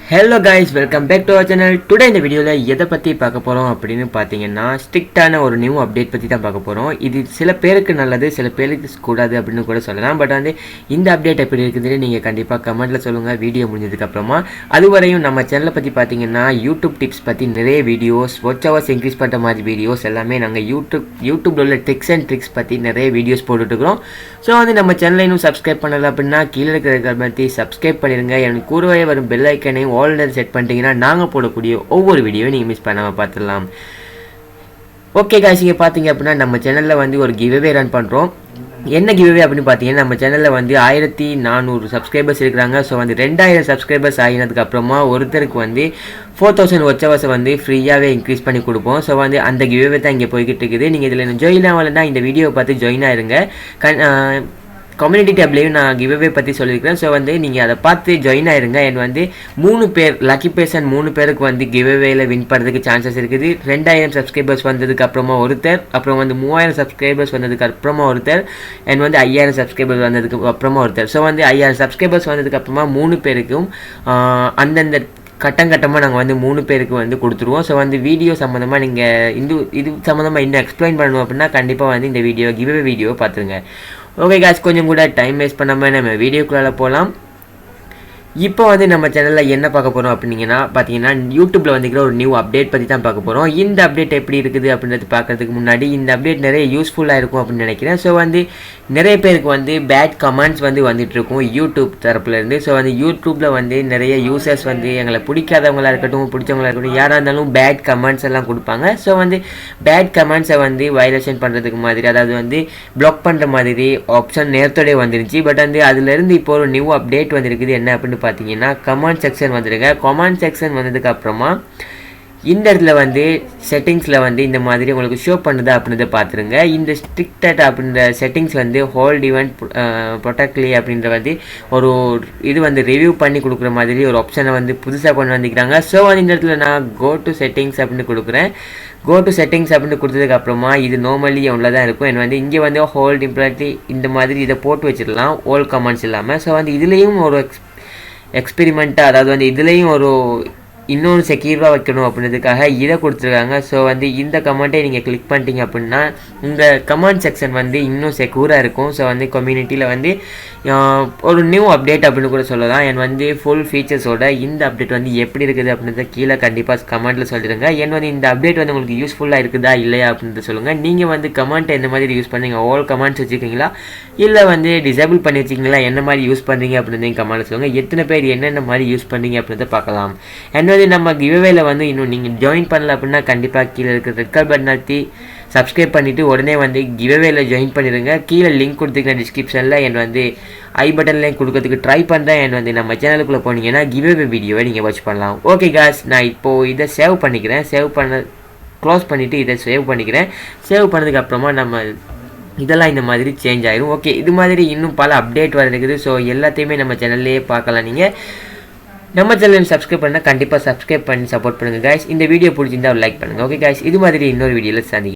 Hello guys, welcome back to our channel. Today இந்த வீடியோல எதை பத்தி பார்க்க போறோம் அப்படினு பாத்தீங்கன்னா ஸ்ட்ரிக்ட்டான ஒரு நியூ அப்டேட் பத்தி தான் பார்க்க போறோம். இது சில பேருக்கு நல்லது, சில பேருக்கு கூடாது அப்படினு கூட சொல்லலாம். பட் வந்து இந்த அப்டேட் எப்படி இருக்குதுன்னு நீங்க கண்டிப்பா கமெண்ட்ல சொல்லுங்க வீடியோ முடிஞ்சதுக்கு அப்புறமா. அதுவரையும் நம்ம சேனலை பத்தி பாத்தீங்கன்னா YouTube டிப்ஸ் பத்தி நிறைய வீடியோஸ், வாட்ச் ஹவர்ஸ் இன்க்ரீஸ் பண்ற மாதிரி வீடியோஸ் எல்லாமே நாங்க YouTubeல உள்ள ட்ரிக்ஸ் அண்ட் ட்ரிக்ஸ் பத்தி நிறைய வீடியோஸ் போட்டுட்டு இருக்கோம். சோ வந்து நம்ம சேனலை இன்னும் சப்ஸ்கிரைப் பண்ணல அப்படினா கீழ இருக்கிற பட்டனை சப்ஸ்கிரைப் பண்ணிருங்க. எனக்கு கூடவே வரும் பெல் ஐகானை ஆல்ரெடி செட் பண்ணிட்டீங்கன்னா நாங்கள் போடக்கூடிய ஒவ்வொரு வீடியோவை நீங்கள் மிஸ் பண்ணாமல் பார்த்துடலாம். ஓகே காய்ஸ், இங்கே பார்த்தீங்க அப்படின்னா நம்ம சேனலில் வந்து ஒரு கிவ்அவே ரன் பண்ணுறோம். என்ன கிவ்அவே அப்படின்னு பார்த்தீங்கன்னா நம்ம சேனலில் வந்து 1400 சப்ஸ்கிரைபர்ஸ் இருக்கிறாங்க. ஸோ வந்து 2000 சப்ஸ்கிரைபர்ஸ் ஆகினதுக்கு அப்புறமா ஒருத்தருக்கு வந்து 4000 வாட்ச் ஹவர்ஸை வந்து ஃப்ரீயாகவே இன்க்ரீஸ் பண்ணி கொடுப்போம். ஸோ வந்து அந்த கிவ்அவே தான் இங்கே போய்கிட்டு இருக்குது. நீங்கள் இதில் ஜாயின் ஆகலைன்னா இந்த வீடியோவை பார்த்து ஜாயின் ஆயிருங்க. கம்யூனிட்டி டேப்லேயும் நான் கிவ்அவே பற்றி சொல்லியிருக்கிறேன். ஸோ வந்து நீங்கள் அதை பார்த்து ஜாயின் ஆயிருங்க. என் வந்து 3 பேர் லக்கி பேர்சன் 3 பேருக்கு வந்து கிவ்அவேல வின் பண்ணுறதுக்கு சான்சஸ் இருக்குது. 2000 சப்ஸ்கிரைபர்ஸ் வந்ததுக்கு அப்புறமா ஒருத்தர், அப்புறம் வந்து 3000 சப்ஸ்கிரைபர்ஸ் வந்ததுக்கு அப்புறமா ஒருத்தர், என் வந்து 5000 சப்ஸ்கிரைபர்ஸ் வந்ததுக்கு அப்புறமா ஒருத்தர். ஸோ வந்து 5000 சப்ஸ்கிரைபர்ஸ் வந்ததுக்கு அப்புறமா 3 பேருக்கும் அந்தந்த கட்டமாக நாங்கள் வந்து 3 பேருக்கு வந்து கொடுத்துருவோம். ஸோ வந்து வீடியோ சம்மந்தமாக நீங்கள் இது சம்மந்தமாக இன்னும் எக்ஸ்பிளைன் பண்ணணும் அப்படின்னா கண்டிப்பாக வந்து இந்த கிவ்அவே வீடியோவை பார்த்துருங்க. ஓகே காய்ஸ், கொஞ்சம் கூட டைம் வேஸ்ட் பண்ணாமல் நம்ம வீடியோக்குள்ளே போகலாம். இப்போ வந்து நம்ம சேனலில் என்ன பார்க்க போகிறோம் அப்படிங்கன்னா பார்த்தீங்கன்னா யூடியூப்பில் வந்துக்கிற ஒரு நியூ அப்டேட் பற்றி தான் பார்க்க போகிறோம். இந்த அப்டேட் எப்படி இருக்குது அப்படின்றது பார்க்கறதுக்கு முன்னாடி இந்த அப்டேட் நிறைய யூஸ்ஃபுல்லாக இருக்கும் அப்படின்னு நினைக்கிறேன். ஸோ வந்து நிறைய பேருக்கு வந்து பேட் கமெண்ட்ஸ் வந்து வந்துட்டுருக்கும் யூடியூப் தரப்புலேருந்து. ஸோ வந்து யூடியூப்பில் வந்து நிறைய யூசர்ஸ் வந்து எங்களை பிடிக்காதவங்களாக இருக்கட்டும், பிடிச்சவங்களாக இருக்கட்டும், யாராக இருந்தாலும் பேட் கமெண்ட்ஸ் எல்லாம் கொடுப்பாங்க. ஸோ வந்து பேட் கமெண்ட்ஸை வந்து வயலேஷன் பண்ணுறதுக்கு மாதிரி, அதாவது வந்து பிளாக் பண்ணுற மாதிரி ஆப்ஷன் நேரத்தோடய வந்துருச்சு. பட் வந்து அதுலேருந்து இப்போ ஒரு நியூ அப்டேட் வந்துருக்குது. என்ன அப்படின்னு பார்த்தீங்கன்னா கமெண்ட் செக்ஷன் வந்துருங்க. கமெண்ட் செக்ஷன் வந்ததுக்கு அப்புறமா இந்த இடத்துல வந்து செட்டிங்ஸில் வந்து இந்த மாதிரி உங்களுக்கு ஷோ பண்ணுதா அப்படின்றத பார்த்துருங்க. இந்த ஸ்ட்ரிக்டட் அப்படின்ற செட்டிங்ஸ் வந்து ஹோல்ட் ஈவெண்ட் ப்ரொடெக்ட்லி அப்படின்ற வந்து ஒரு இது வந்து ரிவ்யூ பண்ணி கொடுக்குற மாதிரி ஒரு ஆப்ஷனை வந்து புதுசாக கொண்டு வந்துக்கிறாங்க. ஸோ வந்து இந்த இடத்துல நான் கோ டு செட்டிங்ஸ் அப்படின்னு கொடுக்குறேன். கோ டு செட்டிங்ஸ் அப்படின்னு கொடுத்ததுக்கு அப்புறமா இது நார்மலி எவ்வளோ தான் இருக்கும். எனக்கு வந்து இங்கே வந்து ஹோல்ட் இம்ப்ளாட்டி இந்த மாதிரி இதை போட்டு வச்சிடலாம், ஓல் கமெண்ட்ஸ் இல்லாமல். ஸோ வந்து இதுலேயும் ஒரு எக்ஸ்பெரிமெண்ட்டாக, அதாவது வந்து இதுலேயும் ஒரு இன்னொரு செக்யூராக வைக்கணும் அப்படின்றதுக்காக இதை கொடுத்துருக்காங்க. ஸோ வந்து இந்த கமெண்ட்டை நீங்கள் கிளிக் பண்ணிட்டீங்க அப்படின்னா உங்கள் கமெண்ட் செக்ஷன் வந்து இன்னும் செக்யூராக இருக்கும். ஸோ வந்து கம்யூனிட்டியில் வந்து ஒரு நியூ அப்டேட் அப்படின்னு கூட சொல்லலாம். என் வந்து ஃபுல் ஃபீச்சர்ஸோட இந்த அப்டேட் வந்து எப்படி இருக்குது அப்படின்றத கீழே கண்டிப்பாக கமெண்ட்டில் சொல்லிடுங்க. என் வந்து இந்த அப்டேட் வந்து உங்களுக்கு யூஸ்ஃபுல்லாக இருக்குதா இல்லையா அப்படின்றத சொல்லுங்கள். நீங்கள் வந்து கமெண்ட்டை எந்த மாதிரி யூஸ் பண்ணுறீங்க, ஆல் கமெண்ட்ஸ் வச்சுருக்கீங்களா இல்லை வந்து டிசேபிள் பண்ணி வச்சிங்களா, என்ன மாதிரி யூஸ் பண்ணுறீங்க அப்படின்றதையும் கமெண்ட்டில் சொல்லுங்கள். எத்தனை பேர் என்னென்ன மாதிரி யூஸ் பண்ணுறீங்க அப்படின்றத பார்க்கலாம். நம்ம கிவ்அவேல வந்து இன்னும் நீங்கள் ஜாயின் பண்ணல அப்படின்னா கண்டிப்பாக கீழே இருக்கிற ரெட் கலர் பட்டன் அழுத்தி சப்ஸ்கிரைப் பண்ணிவிட்டு உடனே வந்து கிவ்அவேல ஜாயின் பண்ணிடுங்க. கீழே லிங்க் கொடுத்துருக்கேன் டிஸ்கிரிப்ஷனில். என் வந்து ஐ பட்டன்லேயும் கொடுக்கறதுக்கு ட்ரை பண்ணுறேன். என் வந்து நம்ம சேனலுக்குள்ளே போனீங்கன்னா கிவ்அவே வீடியோவை நீங்கள் வாட்ச் பண்ணலாம். ஓகே காய்ஸ், நான் இப்போது இதை சேவ் பண்ணிக்கிறேன். க்ளோஸ் பண்ணிவிட்டு இதை சேவ் பண்ணிக்கிறேன். சேவ் பண்ணதுக்கு அப்புறமா நம்ம இதெல்லாம் இந்த மாதிரி சேஞ்ச் ஆயிரும். ஓகே, இது மாதிரி இன்னும் பல அப்டேட் வர இருக்குது. ஸோ எல்லாத்தையுமே நம்ம சேனல்லையே பார்க்கலாம். நீங்கள் நம்ம சேனல் சப்ஸ்கிரைப் பண்ணால் கண்டிப்பாக சப்ஸ்கிரைப் பண்ணி சப்போர்ட் பண்ணுங்கள் காய்ஸ். இந்த வீடியோ பிடிச்சிருந்தா ஒரு லைக் பண்ணுங்கள். ஓகே காய்ஸ், இது மாதிரி இன்னொரு வீடியோவில் சந்திக்கிறேன்.